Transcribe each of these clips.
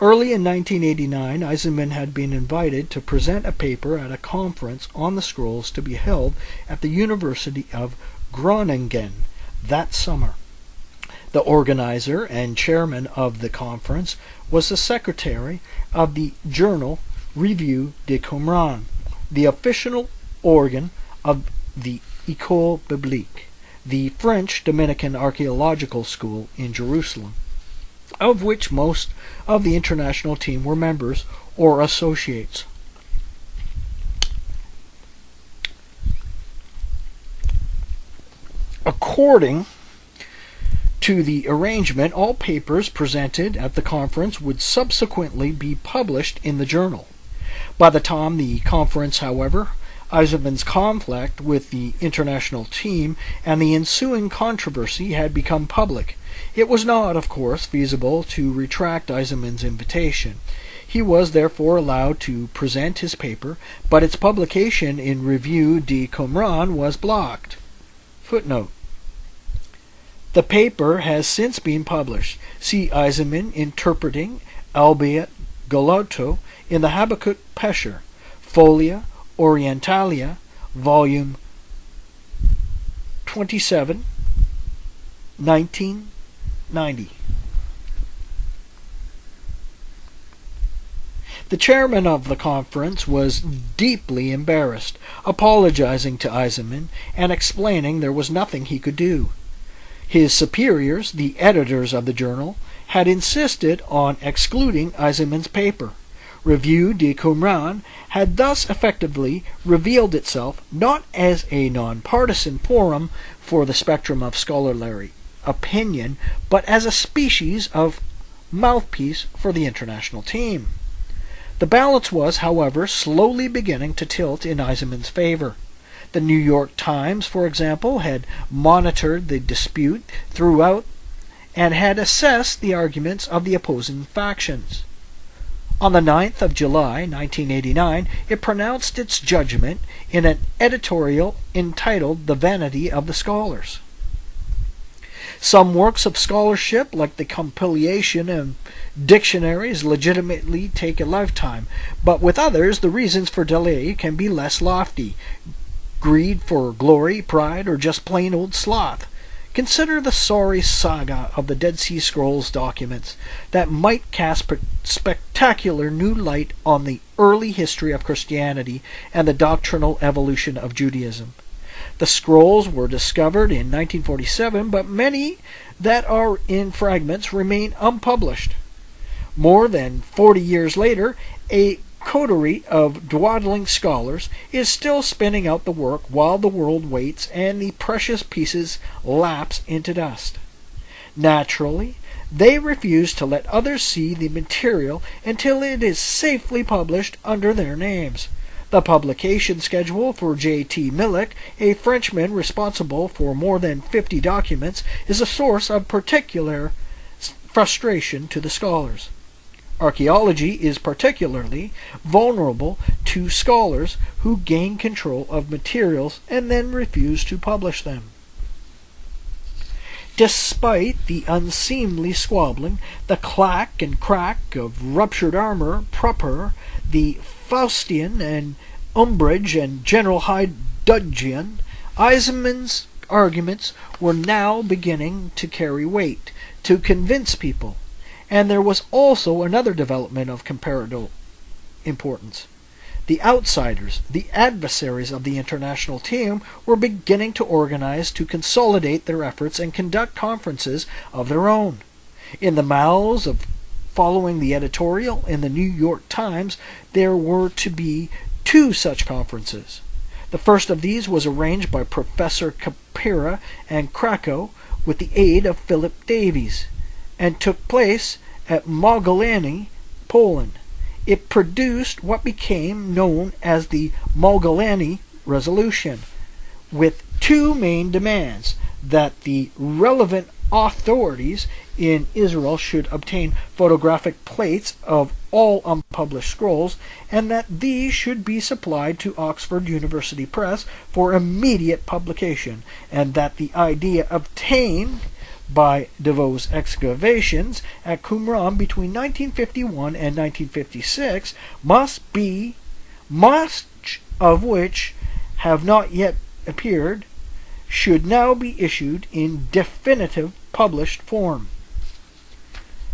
Early in 1989, Eisenman had been invited to present a paper at a conference on the scrolls to be held at the University of Groningen that summer. The organizer and chairman of the conference was the secretary of the journal Revue de Qumran, the official organ of the École Biblique, the French Dominican archaeological school in Jerusalem, of which most of the international team were members or associates. According to the arrangement, all papers presented at the conference would subsequently be published in the journal. By the time the conference, however, Eisenman's conflict with the international team and the ensuing controversy had become public. It was not, of course, feasible to retract Eisenman's invitation. He was therefore allowed to present his paper, but its publication in Revue de Qumran was blocked. Footnote: the paper has since been published. See Eisenman interpreting Albeit Galato in the Habakkuk Pesher, Folia Orientalia, Volume 27, 1990. The chairman of the conference was deeply embarrassed, apologizing to Eisenman and explaining there was nothing he could do. His superiors, the editors of the journal, had insisted on excluding Eisenman's paper. Revue de Qumran had thus effectively revealed itself not as a nonpartisan forum for the spectrum of scholarly opinion, but as a species of mouthpiece for the international team. The balance was, however, slowly beginning to tilt in Eisenman's favor. The New York Times, for example, had monitored the dispute throughout and had assessed the arguments of the opposing factions. On the 9th of July, 1989, it pronounced its judgment in an editorial entitled The Vanity of the Scholars. Some works of scholarship, like the compilation of dictionaries, legitimately take a lifetime, but with others the reasons for delay can be less lofty: greed for glory, pride, or just plain old sloth. Consider the sorry saga of the Dead Sea Scrolls documents that might cast spectacular new light on the early history of Christianity and the doctrinal evolution of Judaism. The scrolls were discovered in 1947, but many that are in fragments remain unpublished. More than 40 years later, a coterie of dawdling scholars is still spinning out the work while the world waits and the precious pieces lapse into dust. Naturally, they refuse to let others see the material until it is safely published under their names. The publication schedule for J.T. Millick, a Frenchman responsible for more than 50 documents, is a source of particular frustration to the scholars. Archaeology is particularly vulnerable to scholars who gain control of materials and then refuse to publish them. Despite the unseemly squabbling, the clack and crack of ruptured armor proper, the Faustian and umbrage and general high dudgeon, Eisenman's arguments were now beginning to carry weight, to convince people. And there was also another development of comparative importance. The outsiders, the adversaries of the international team, were beginning to organize to consolidate their efforts and conduct conferences of their own. In the mouths of following the editorial in the New York Times, there were to be 2 such conferences. The first of these was arranged by Professor Kapira and Krakow with the aid of Philip Davies, and took place at Mogilany, Poland. It produced what became known as the Mogilany Resolution, with 2 main demands: that the relevant authorities in Israel should obtain photographic plates of all unpublished scrolls, and that these should be supplied to Oxford University Press for immediate publication, and that the idea obtained by DeVoe's excavations at Qumran between 1951 and 1956 much of which have not yet appeared, should now be issued in definitive published form.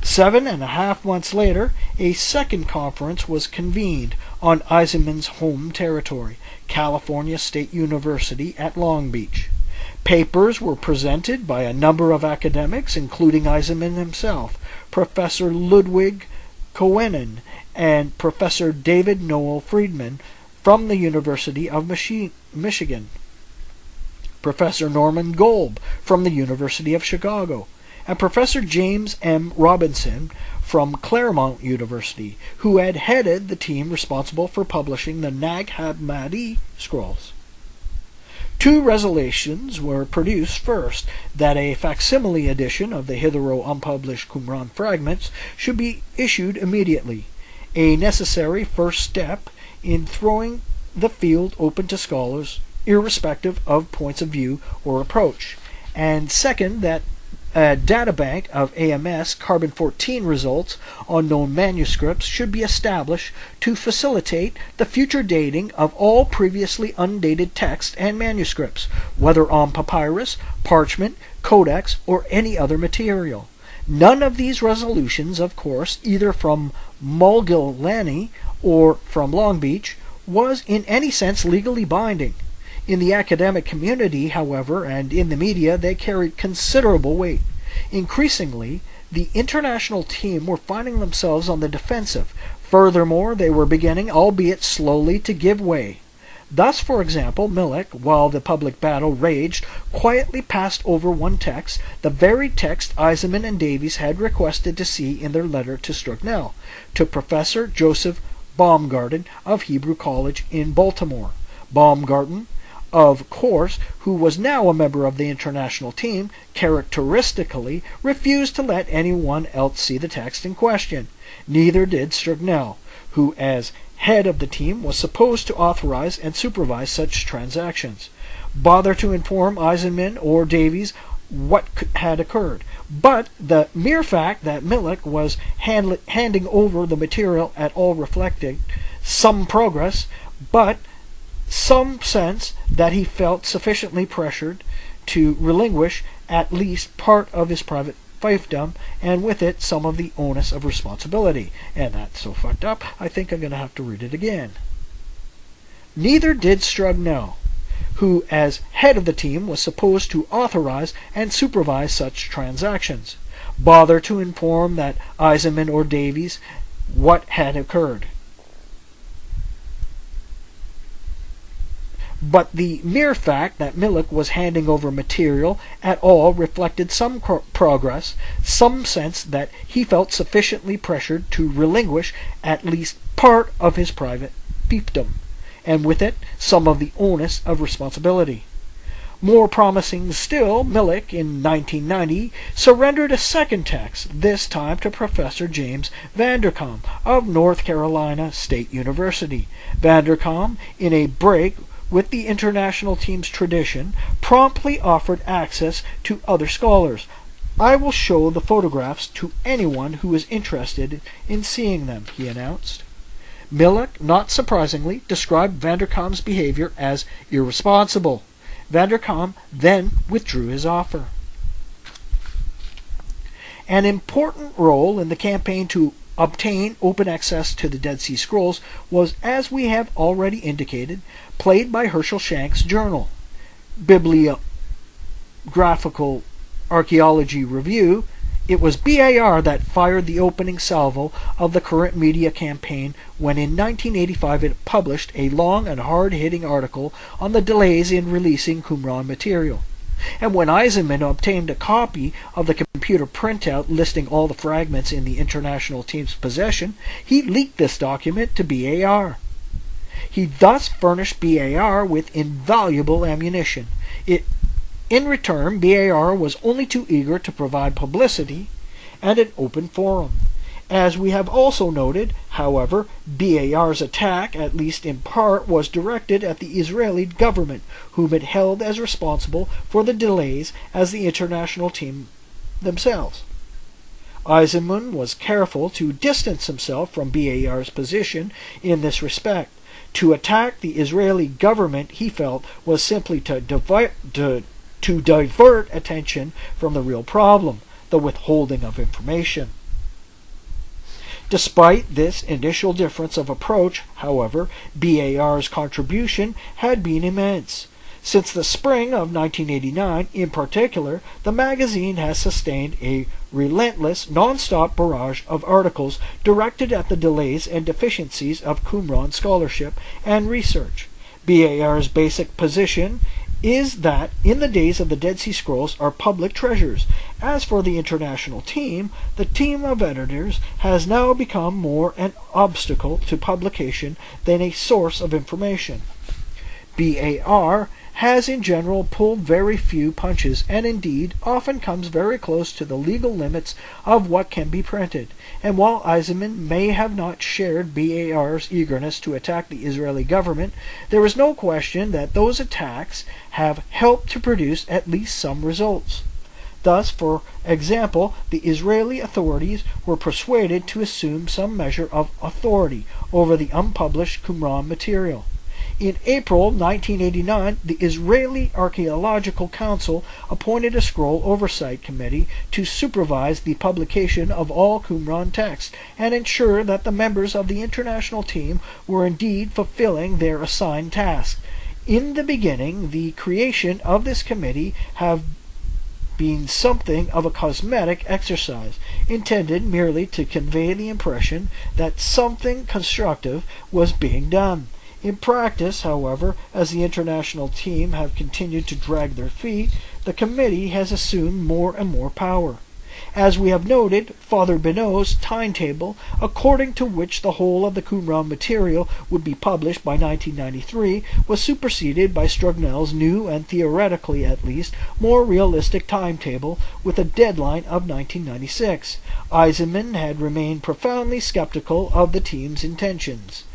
7.5 months later, a second conference was convened on Eisenman's home territory, California State University at Long Beach. Papers were presented by a number of academics, including Eisenman himself, Professor Ludwig Koenen, and Professor David Noel Friedman from the University of Michigan, Professor Norman Golb from the University of Chicago, and Professor James M. Robinson from Claremont University, who had headed the team responsible for publishing the Nag Hammadi scrolls. 2 resolutions were produced. First, that a facsimile edition of the hitherto unpublished Qumran fragments should be issued immediately, a necessary first step in throwing the field open to scholars, irrespective of points of view or approach. And second, that a databank of AMS carbon-14 results on known manuscripts should be established to facilitate the future dating of all previously undated texts and manuscripts, whether on papyrus, parchment, codex, or any other material. None of these resolutions, of course, either from Mulgilani or from Long Beach, was in any sense legally binding. In the academic community, however, and in the media, they carried considerable weight. Increasingly, the international team were finding themselves on the defensive. Furthermore, they were beginning, albeit slowly, to give way. Thus, for example, Millick, while the public battle raged, quietly passed over one text, the very text Eisenman and Davies had requested to see in their letter to Strugnell, to Professor Joseph Baumgarten of Hebrew College in Baltimore. Baumgarten, of course, who was now a member of the international team, characteristically refused to let anyone else see the text in question. Neither did Strugnell, who as head of the team was supposed to authorize and supervise such transactions, bother to inform Eisenman or Davies what had occurred. But the mere fact that Millick was handing over the material at all reflected some progress, but some sense that he felt sufficiently pressured to relinquish at least part of his private fiefdom, and with it some of the onus of responsibility. And that's so fucked up, I think I'm going to have to read it again. Neither did Strugnell, who as head of the team was supposed to authorize and supervise such transactions, bother to inform that Eisenman or Davies what had occurred. But the mere fact that Millick was handing over material at all reflected some progress, some sense that he felt sufficiently pressured to relinquish at least part of his private fiefdom, and with it some of the onus of responsibility. More promising still, Millick, in 1990, surrendered a second text, this time to Professor James Vanderkam of North Carolina State University. Vanderkam, in a break with the international team's tradition, promptly offered access to other scholars. I will show the photographs to anyone who is interested in seeing them, he announced. Millick, not surprisingly, described Vanderkam's behavior as irresponsible. Vanderkam then withdrew his offer. An important role in the campaign to obtain open access to the Dead Sea Scrolls was, as we have already indicated, played by Herschel Shank's journal, Bibliographical Archaeology Review. It was BAR that fired the opening salvo of the current media campaign when in 1985 it published a long and hard-hitting article on the delays in releasing Qumran material. And when Eisenman obtained a copy of the computer printout listing all the fragments in the international team's possession, he leaked this document to BAR. He thus furnished BAR with invaluable ammunition. In return, BAR was only too eager to provide publicity and an open forum. As we have also noted, however, BAR's attack, at least in part, was directed at the Israeli government, whom it held as responsible for the delays as the international team themselves. Eisenman was careful to distance himself from BAR's position in this respect. To attack the Israeli government, he felt, was simply to divert attention from the real problem, the withholding of information. Despite this initial difference of approach, however, BAR's contribution had been immense. Since the spring of 1989, in particular, the magazine has sustained a relentless, non-stop barrage of articles directed at the delays and deficiencies of Qumran scholarship and research. BAR's basic position is that in the days of the Dead Sea Scrolls are public treasures. As for the international team, the team of editors has now become more an obstacle to publication than a source of information. BAR has in general pulled very few punches, and indeed often comes very close to the legal limits of what can be printed. And while Eisenman may have not shared BAR's eagerness to attack the Israeli government, there is no question that those attacks have helped to produce at least some results. Thus, for example, the Israeli authorities were persuaded to assume some measure of authority over the unpublished Qumran material. In April 1989, the Israeli Archaeological Council appointed a scroll oversight committee to supervise the publication of all Qumran texts and ensure that the members of the international team were indeed fulfilling their assigned tasks. In the beginning, the creation of this committee have been something of a cosmetic exercise, intended merely to convey the impression that something constructive was being done. In practice, however, as the international team have continued to drag their feet, the committee has assumed more and more power. As we have noted, Father Binot's timetable, according to which the whole of the Qumran material would be published by 1993, was superseded by Strugnell's new and theoretically at least more realistic timetable with a deadline of 1996. Eisenman had remained profoundly skeptical of the team's intentions.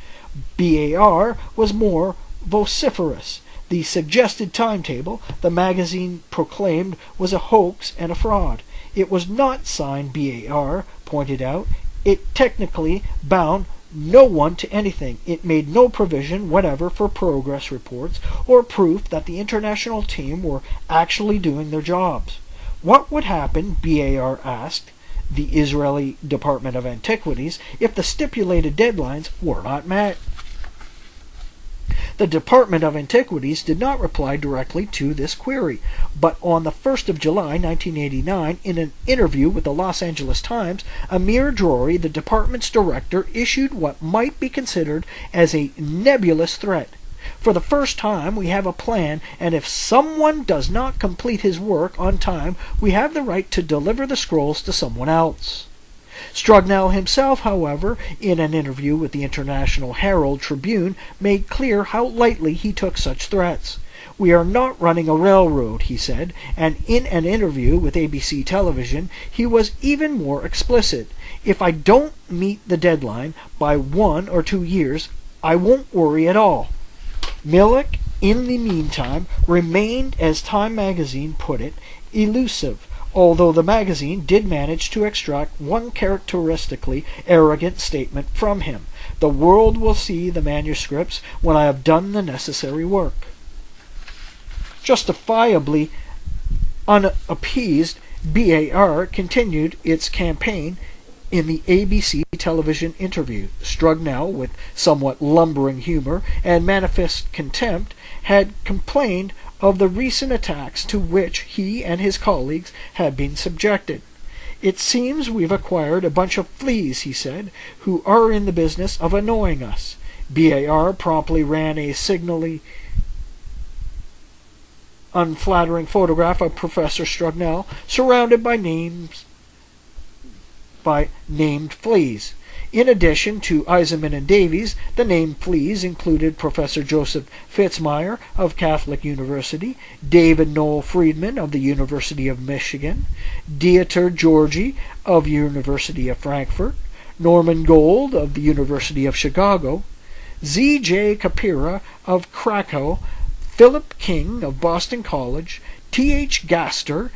BAR was more vociferous. The suggested timetable, the magazine proclaimed, was a hoax and a fraud. It was not signed BAR, pointed out. It technically bound no one to anything. It made no provision whatever for progress reports or proof that the international team were actually doing their jobs. What would happen, BAR asked the Israeli Department of Antiquities, if the stipulated deadlines were not met? The Department of Antiquities did not reply directly to this query, but on the 1st of July 1989, in an interview with the Los Angeles Times, Amir Drori, the department's director, issued what might be considered as a nebulous threat. For the first time, we have a plan, and if someone does not complete his work on time, we have the right to deliver the scrolls to someone else. Strugnell himself, however, in an interview with the International Herald Tribune, made clear how lightly he took such threats. "We are not running a railroad," he said, and in an interview with ABC Television, he was even more explicit. "If I don't meet the deadline by 1 or 2 years, I won't worry at all." Milek, in the meantime, remained, as Time magazine put it, elusive, although the magazine did manage to extract one characteristically arrogant statement from him: "The world will see the manuscripts when I have done the necessary work." Justifiably unappeased, BAR continued its campaign. In the ABC television interview, Strugnell, with somewhat lumbering humor and manifest contempt, had complained of the recent attacks to which he and his colleagues had been subjected. "It seems we've acquired a bunch of fleas," he said, "who are in the business of annoying us." BAR promptly ran a signally unflattering photograph of Professor Strugnell, surrounded by named fleas. In addition to Eisenman and Davies, the named fleas included Professor Joseph Fitzmyer of Catholic University, David Noel Friedman of the University of Michigan, Dieter Georgi of University of Frankfurt, Norman Gold of the University of Chicago, Z.J. Kapira of Krakow, Philip King of Boston College, T.H. Gaster,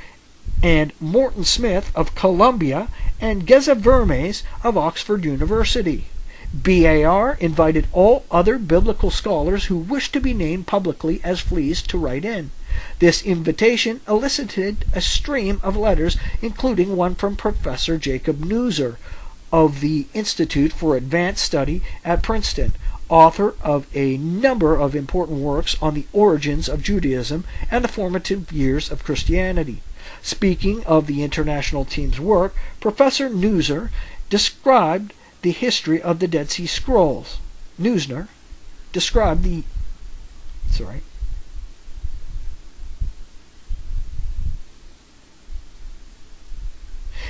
and Morton Smith of Columbia, and Geza Vermes of Oxford University. BAR invited all other biblical scholars who wished to be named publicly as fleas to write in. This invitation elicited a stream of letters, including one from Professor Jacob Neuser of the Institute for Advanced Study at Princeton, author of a number of important works on the origins of Judaism and the formative years of Christianity. Speaking of the international team's work, Professor Neuser described the history of the Dead Sea Scrolls. Neusner described the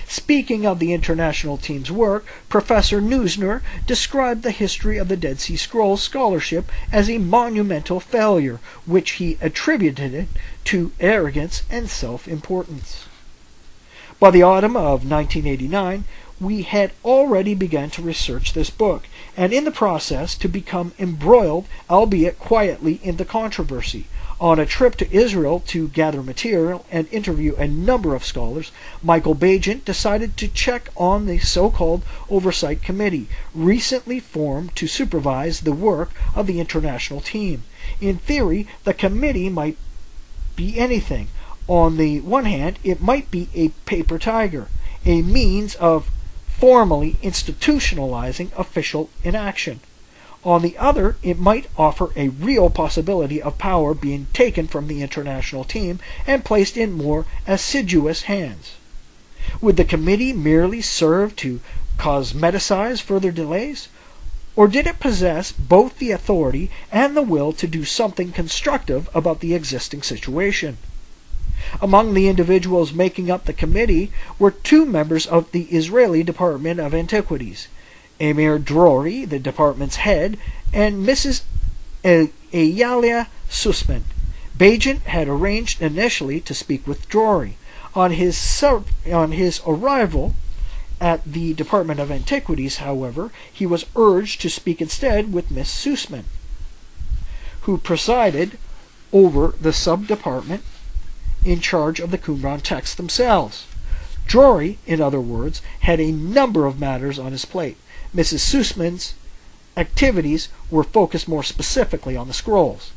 Speaking of the international team's work, Professor Neusner described the history of the Dead Sea Scrolls scholarship as a monumental failure, which he attributed to arrogance and self-importance. By the autumn of 1989, we had already begun to research this book, and in the process to become embroiled, albeit quietly, in the controversy. On a trip to Israel to gather material and interview a number of scholars, Michael Bagent decided to check on the so-called Oversight Committee, recently formed to supervise the work of the international team. In theory, the committee might be anything. On the one hand, it might be a paper tiger, a means of formally institutionalizing official inaction. On the other, it might offer a real possibility of power being taken from the international team and placed in more assiduous hands. Would the committee merely serve to cosmeticize further delays? Or did it possess both the authority and the will to do something constructive about the existing situation? Among the individuals making up the committee were two members of the Israeli Department of Antiquities, Amir Drori, the department's head, and Mrs. Eyalia Sussman. Bagent had arranged initially to speak with Drori. On his arrival at the Department of Antiquities, however, he was urged to speak instead with Miss Sussman, who presided over the sub-department in charge of the Qumran texts themselves. Drori, in other words, had a number of matters on his plate. Mrs. Sussman's activities were focused more specifically on the scrolls.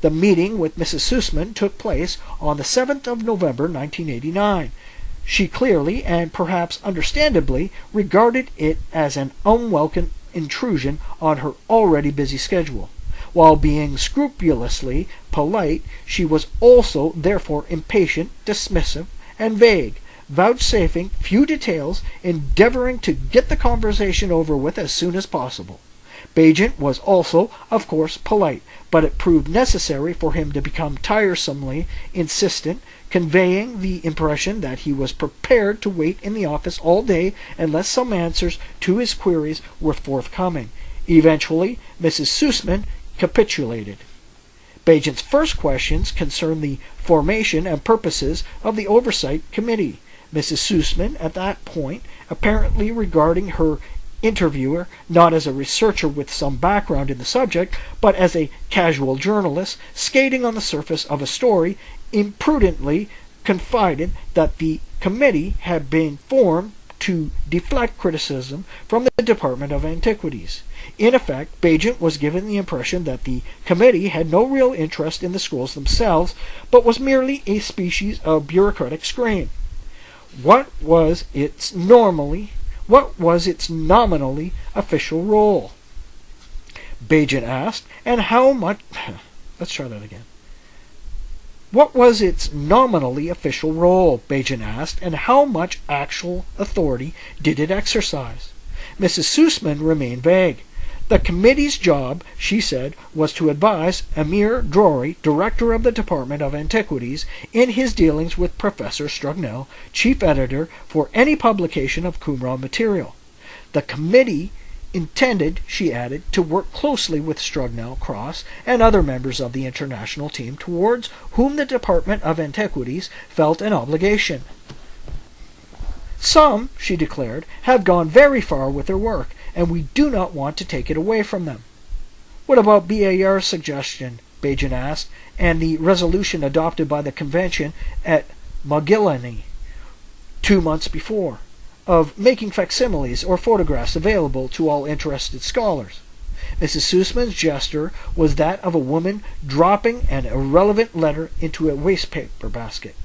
The meeting with Mrs. Sussman took place on the 7th of November, 1989. She clearly, and perhaps understandably, regarded it as an unwelcome intrusion on her already busy schedule. While being scrupulously polite, she was also therefore impatient, dismissive, and vague, vouchsafing few details, endeavoring to get the conversation over with as soon as possible. Bagent was also, of course, polite, but it proved necessary for him to become tiresomely insistent, conveying the impression that he was prepared to wait in the office all day unless some answers to his queries were forthcoming. Eventually, Mrs. Sussman capitulated. Bagent's first questions concerned the formation and purposes of the Oversight Committee. Mrs. Sussman, at that point, apparently regarding her interviewer not as a researcher with some background in the subject, but as a casual journalist skating on the surface of a story, imprudently confided that the committee had been formed to deflect criticism from the Department of Antiquities. In effect, Bagent was given the impression that the committee had no real interest in the scrolls themselves, but was merely a species of bureaucratic screen. What was its nominally official role? Bagent asked, and how much... Let's try that again. What was its nominally official role? Bagent asked, and how much actual authority did it exercise? Mrs. Sussman remained vague. The committee's job, she said, was to advise Amir Drori, director of the Department of Antiquities, in his dealings with Professor Strugnell, chief editor, for any publication of Qumran material. The committee intended, she added, to work closely with Strugnell, Cross, and other members of the international team towards whom the Department of Antiquities felt an obligation. Some, she declared, have gone very far with their work, and we do not want to take it away from them. What about BAR's suggestion, Bagent asked, and the resolution adopted by the convention at Mogilani? 2 months before, of making facsimiles or photographs available to all interested scholars. Mrs. Sussman's gesture was that of a woman dropping an irrelevant letter into a wastepaper basket.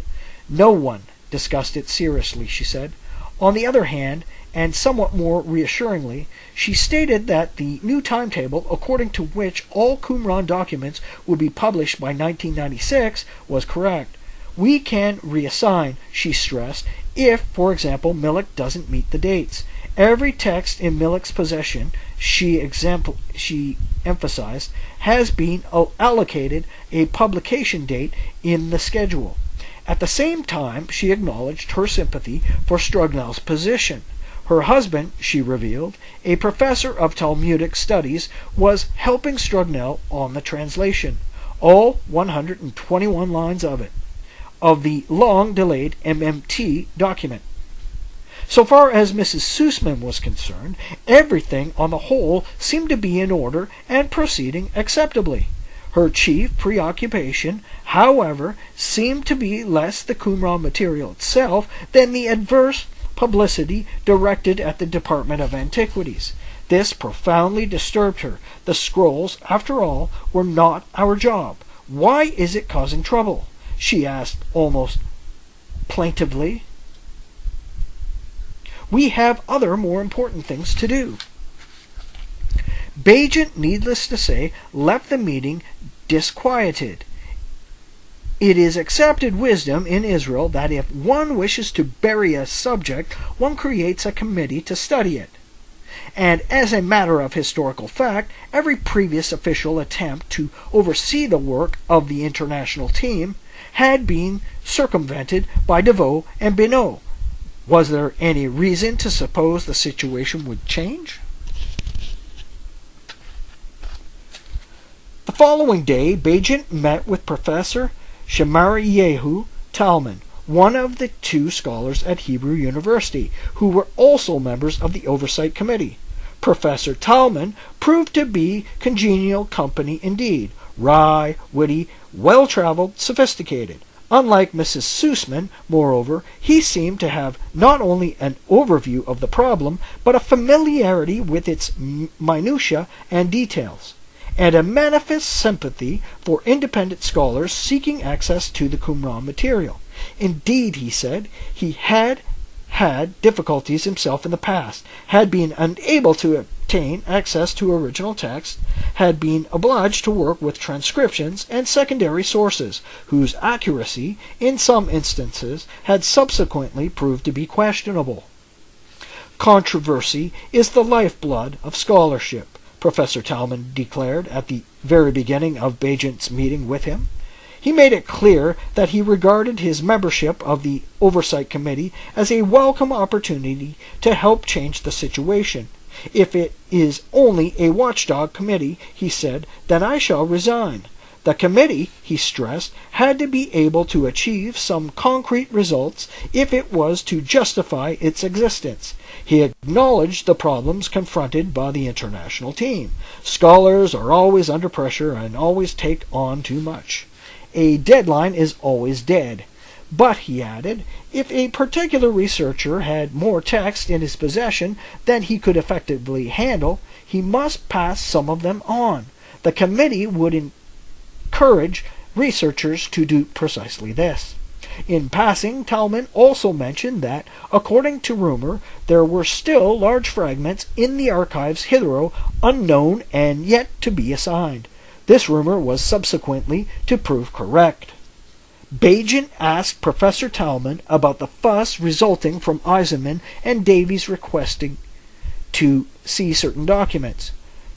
No one discussed it seriously, she said. On the other hand, and somewhat more reassuringly, she stated that the new timetable, according to which all Qumran documents would be published by 1996, was correct. We can reassign, she stressed, if, for example, Milik doesn't meet the dates. Every text in Milik's possession, she emphasized, has been allocated a publication date in the schedule. At the same time, she acknowledged her sympathy for Strugnell's position. Her husband, she revealed, a professor of Talmudic studies, was helping Strugnell on the translation, all 121 lines of it, of the long-delayed MMT document. So far as Mrs. Sussman was concerned, everything on the whole seemed to be in order and proceeding acceptably. Her chief preoccupation, however, seemed to be less the Qumran material itself than the adverse publicity directed at the Department of Antiquities. This profoundly disturbed her. The scrolls, after all, were not our job. Why is it causing trouble? She asked almost plaintively. We have other more important things to do. Bagent, needless to say, left the meeting disquieted. It is accepted wisdom in Israel that if one wishes to bury a subject, one creates a committee to study it. And as a matter of historical fact, every previous official attempt to oversee the work of the international team had been circumvented by DeVoe and Binot. Was there any reason to suppose the situation would change? The following day, Bagent met with Professor Shemaryehu Talman, one of the two scholars at Hebrew University, who were also members of the Oversight Committee. Professor Talman proved to be congenial company indeed, wry, witty, well-traveled, sophisticated. Unlike Mrs. Sussman, moreover, he seemed to have not only an overview of the problem, but a familiarity with its minutiae and details, and a manifest sympathy for independent scholars seeking access to the Qumran material. Indeed, he said, he had had difficulties himself in the past, had been unable to obtain access to original text, had been obliged to work with transcriptions and secondary sources, whose accuracy, in some instances, had subsequently proved to be questionable. Controversy is the lifeblood of scholarship, Professor Talman declared at the very beginning of Bagent's meeting with him. He made it clear that he regarded his membership of the Oversight Committee as a welcome opportunity to help change the situation. If it is only a watchdog committee, he said, then I shall resign. The committee, he stressed, had to be able to achieve some concrete results if it was to justify its existence. He acknowledged the problems confronted by the international team. Scholars are always under pressure and always take on too much. A deadline is always dead. But, he added, if a particular researcher had more text in his possession than he could effectively handle, he must pass some of them on. The committee would encourage researchers to do precisely this. In passing, Talman also mentioned that, according to rumor, there were still large fragments in the archives hitherto unknown and yet to be assigned. This rumor was subsequently to prove correct. Bagent asked Professor Talman about the fuss resulting from Eisenman and Davies requesting to see certain documents.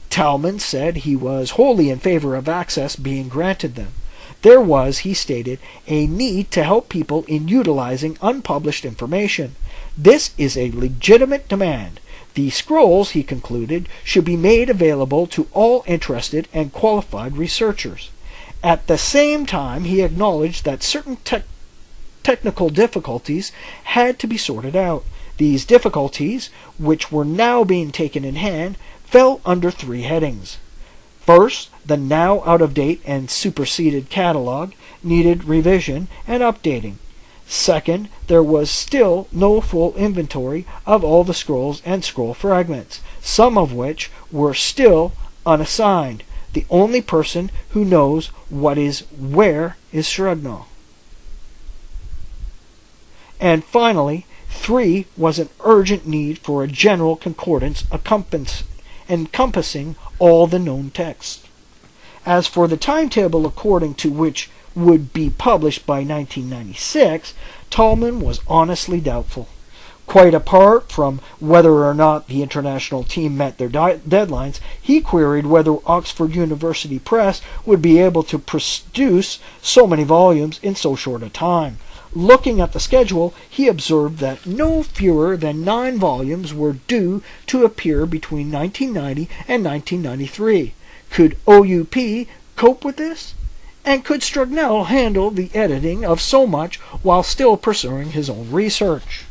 Talman said he was wholly in favor of access being granted them. There was, he stated, a need to help people in utilizing unpublished information. This is a legitimate demand. The scrolls, he concluded, should be made available to all interested and qualified researchers. At the same time, he acknowledged that certain technical difficulties had to be sorted out. These difficulties, which were now being taken in hand, fell under three headings. First, the now out-of-date and superseded catalog needed revision and updating. Second, there was still no full inventory of all the scrolls and scroll fragments, some of which were still unassigned. The only person who knows what is where is Shrugno. And finally, 3 was an urgent need for a general concordance encompassing all the known texts. As for the timetable according to which would be published by 1996, Tolman was honestly doubtful. Quite apart from whether or not the international team met their deadlines, he queried whether Oxford University Press would be able to produce so many volumes in so short a time. Looking at the schedule, he observed that no fewer than 9 volumes were due to appear between 1990 and 1993. Could OUP cope with this? And could Strugnell handle the editing of so much while still pursuing his own research?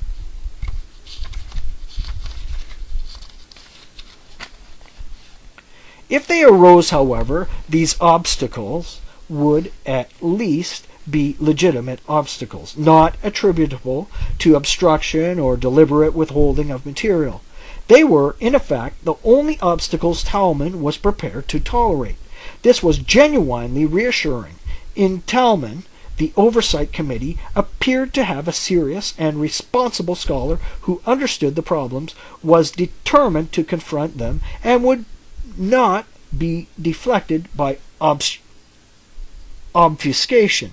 If they arose, however, these obstacles would at least be legitimate obstacles, not attributable to obstruction or deliberate withholding of material. They were, in effect, the only obstacles Tolman was prepared to tolerate. This was genuinely reassuring. In Tolman, the Oversight Committee appeared to have a serious and responsible scholar who understood the problems, was determined to confront them, and would not be deflected by obfuscation.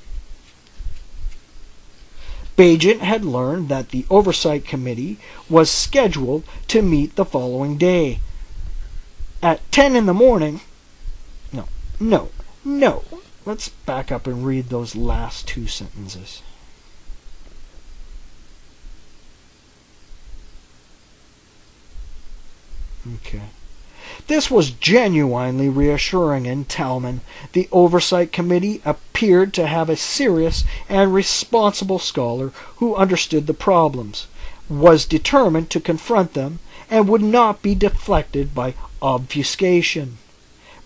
Bagent had learned that the Oversight Committee was scheduled to meet the following day. At 10 in the morning... No. Let's back up and read those last 2 sentences. Okay. This was genuinely reassuring in Tolman. The Oversight Committee appeared to have a serious and responsible scholar who understood the problems, was determined to confront them, and would not be deflected by obfuscation.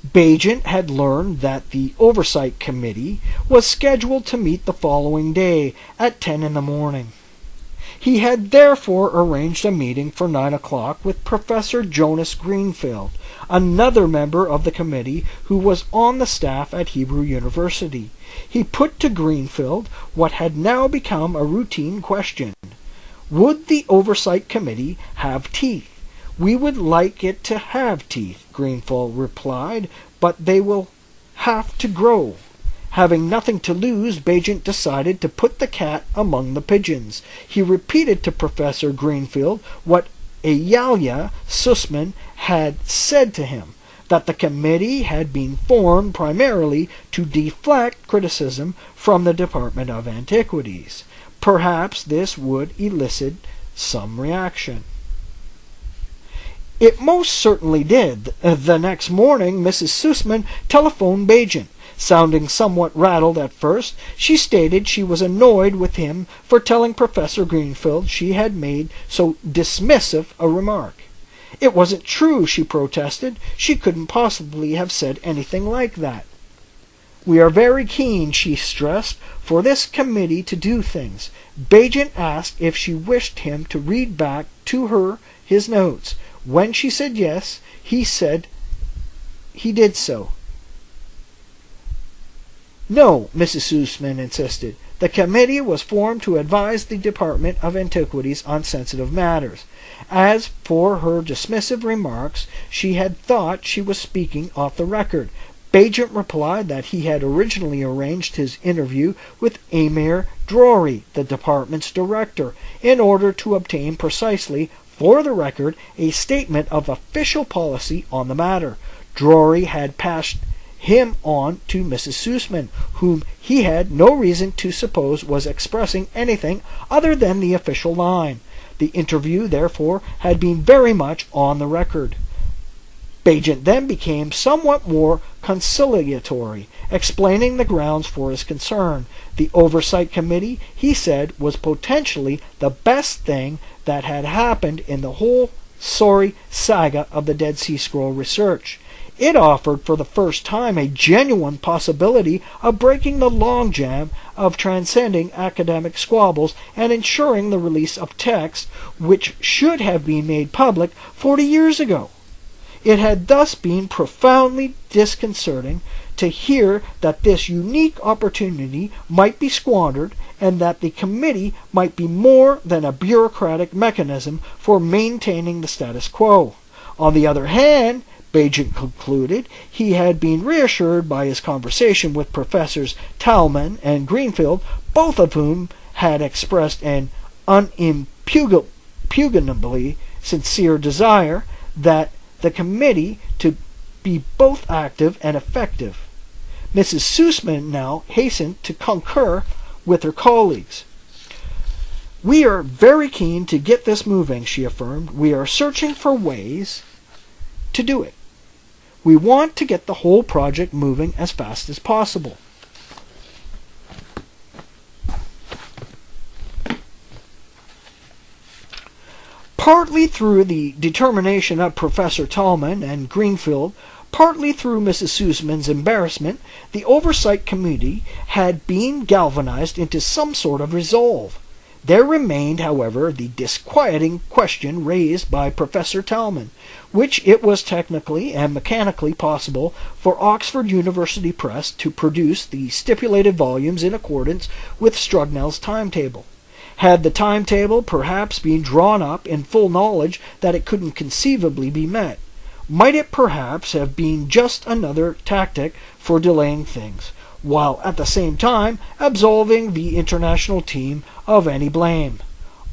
Bagent had learned that the Oversight Committee was scheduled to meet the following day at 10 in the morning. He had therefore arranged a meeting for 9 o'clock with Professor Jonas Greenfield, another member of the committee who was on the staff at Hebrew University. He put to Greenfield what had now become a routine question. Would the Oversight Committee have teeth? We would like it to have teeth, Greenfield replied, but they will have to grow. Having nothing to lose, Bagent decided to put the cat among the pigeons. He repeated to Professor Greenfield what Eyalia Sussman had said to him, that the committee had been formed primarily to deflect criticism from the Department of Antiquities. Perhaps this would elicit some reaction. It most certainly did. The next morning, Mrs. Sussman telephoned Bagent. Sounding somewhat rattled at first, she stated she was annoyed with him for telling Professor Greenfield she had made so dismissive a remark. It wasn't true, she protested. She couldn't possibly have said anything like that. We are very keen, she stressed, for this committee to do things. Bagent asked if she wished him to read back to her his notes. When she said yes, he said he did so. No, Mrs. Sussman insisted. The committee was formed to advise the Department of Antiquities on sensitive matters. As for her dismissive remarks, she had thought she was speaking off the record. Bagent replied that he had originally arranged his interview with Amir Drury, the department's director, in order to obtain precisely, for the record, a statement of official policy on the matter. Drury had passed him on to Mrs. Sussman, whom he had no reason to suppose was expressing anything other than the official line. The interview, therefore, had been very much on the record. Bagent then became somewhat more conciliatory, explaining the grounds for his concern. The Oversight Committee, he said, was potentially the best thing that had happened in the whole sorry saga of the Dead Sea Scroll research. It offered for the first time a genuine possibility of breaking the logjam of transcending academic squabbles and ensuring the release of texts which should have been made public 40 years ago. It had thus been profoundly disconcerting to hear that this unique opportunity might be squandered and that the committee might be more than a bureaucratic mechanism for maintaining the status quo. On the other hand, Bagent concluded, he had been reassured by his conversation with Professors Talman and Greenfield, both of whom had expressed an unimpugnably sincere desire that the committee to be both active and effective. Mrs. Sussman now hastened to concur with her colleagues. "We are very keen to get this moving," she affirmed. "We are searching for ways to do it. We want to get the whole project moving as fast as possible." Partly through the determination of Professor Talman and Greenfield, partly through Mrs. Sussman's embarrassment, the Oversight Committee had been galvanized into some sort of resolve. There remained, however, the disquieting question raised by Professor Talman, which it was technically and mechanically possible for Oxford University Press to produce the stipulated volumes in accordance with Strugnell's timetable. Had the timetable perhaps been drawn up in full knowledge that it couldn't conceivably be met? Might it perhaps have been just another tactic for delaying things, while at the same time absolving the international team of any blame?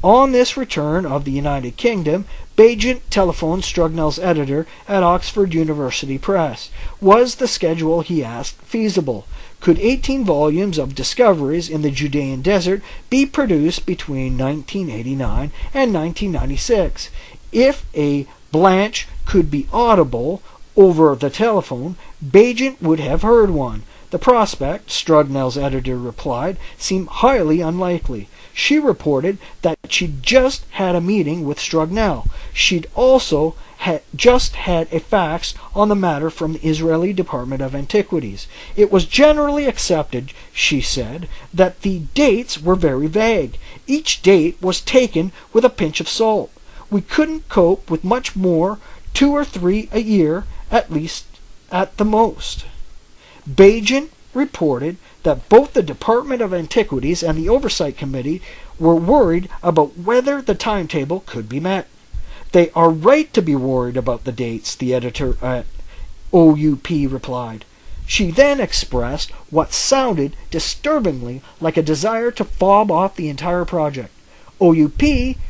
On this return of the United Kingdom, Bagent telephoned Strugnell's editor at Oxford University Press. Was the schedule, he asked, feasible? Could 18 volumes of discoveries in the Judean desert be produced between 1989 and 1996? If a Blanche could be audible over the telephone, Bagent would have heard one. The prospect, Strugnell's editor replied, seemed highly unlikely. She reported that she'd just had a meeting with Strugnell. She'd also just had a fax on the matter from the Israeli Department of Antiquities. It was generally accepted, she said, that the dates were very vague. Each date was taken with a pinch of salt. We couldn't cope with much more, 2 or 3 a year, at least, at the most. Bagent reported that both the Department of Antiquities and the Oversight Committee were worried about whether the timetable could be met. They are right to be worried about the dates, the editor at OUP replied. She then expressed what sounded disturbingly like a desire to fob off the entire project. OUP,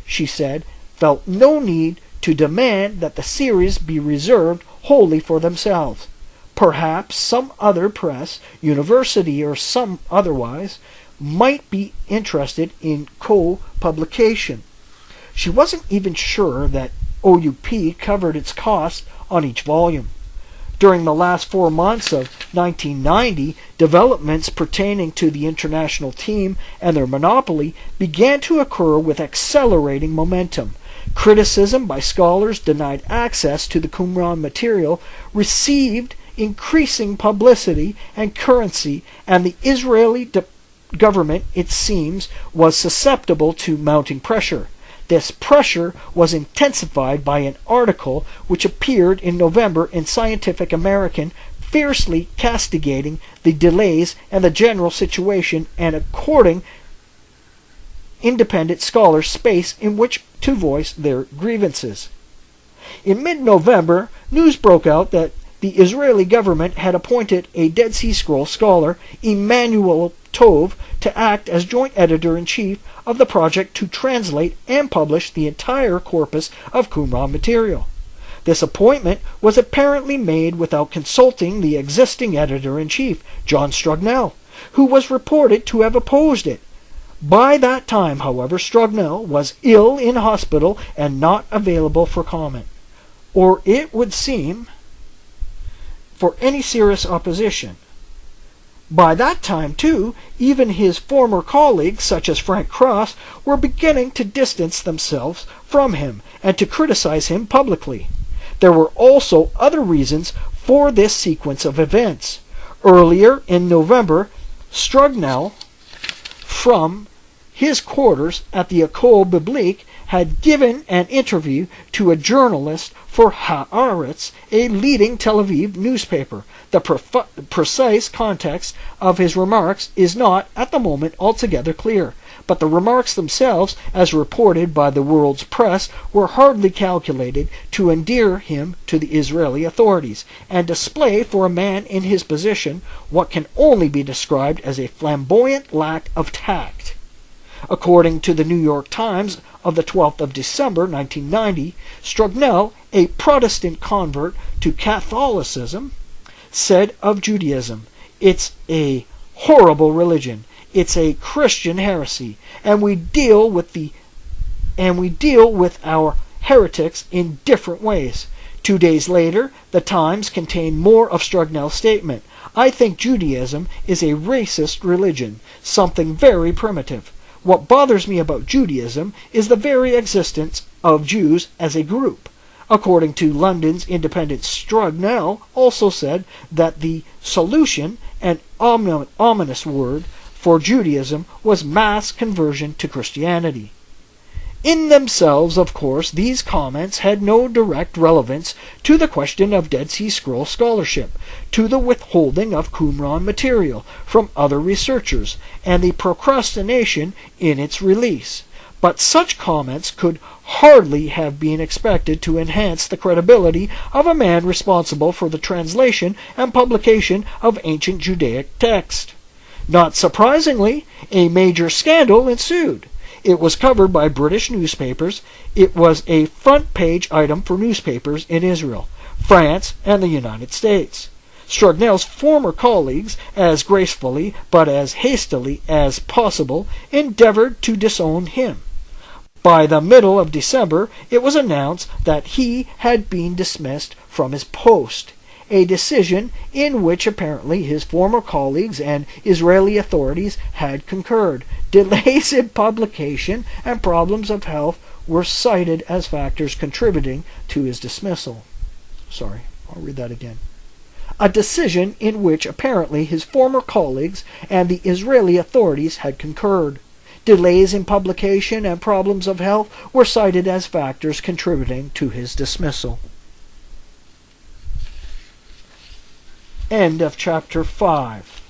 she said, felt no need to demand that the series be reserved wholly for themselves. Perhaps some other press, university or some otherwise, might be interested in co-publication. She wasn't even sure that OUP covered its costs on each volume. During the last 4 months of 1990, developments pertaining to the international team and their monopoly began to occur with accelerating momentum. Criticism by scholars denied access to the Qumran material received increasing publicity and currency, and the Israeli government, it seems, was susceptible to mounting pressure. This pressure was intensified by an article which appeared in November in Scientific American, fiercely castigating the delays and the general situation and according independent scholars space in which to voice their grievances. In mid-November, news broke out that the Israeli government had appointed a Dead Sea Scrolls scholar, Emmanuel Tov, to act as joint editor-in-chief of the project to translate and publish the entire corpus of Qumran material. This appointment was apparently made without consulting the existing editor-in-chief, John Strugnell, who was reported to have opposed it. By that time, however, Strugnell was ill in hospital and not available for comment, or it would seem, for any serious opposition. By that time, too, even his former colleagues, such as Frank Cross, were beginning to distance themselves from him and to criticize him publicly. There were also other reasons for this sequence of events. Earlier in November, Strugnell, from his quarters at the École Biblique, had given an interview to a journalist for Haaretz, a leading Tel Aviv newspaper. The precise context of his remarks is not, at the moment, altogether clear, but the remarks themselves, as reported by the world's press, were hardly calculated to endear him to the Israeli authorities, and display for a man in his position what can only be described as a flamboyant lack of tact. According to the New York Times of the 12th of December, 1990, Strugnell, a Protestant convert to Catholicism, said of Judaism, "It's a horrible religion. It's a Christian heresy, and we deal with our heretics in different ways." 2 days later, the Times contained more of Strugnell's statement. "I think Judaism is a racist religion, something very primitive. What bothers me about Judaism is the very existence of Jews as a group." According to London's Independent, Strugnell also said that the solution, an ominous word, for Judaism was mass conversion to Christianity. In themselves, of course, these comments had no direct relevance to the question of Dead Sea Scroll scholarship, to the withholding of Qumran material from other researchers, and the procrastination in its release. But such comments could hardly have been expected to enhance the credibility of a man responsible for the translation and publication of ancient Judaic text. Not surprisingly, a major scandal ensued. It was covered by British newspapers. It was a front-page item for newspapers in Israel, France, and the United States. Strugnell's former colleagues, as gracefully but as hastily as possible, endeavored to disown him. By the middle of December, it was announced that he had been dismissed from his post, a decision in which apparently his former colleagues and Israeli authorities had concurred. Delays in publication and problems of health were cited as factors contributing to his dismissal. I'll read that again. A decision in which apparently his former colleagues and the Israeli authorities had concurred. Delays in publication and problems of health were cited as factors contributing to his dismissal. End of chapter 5.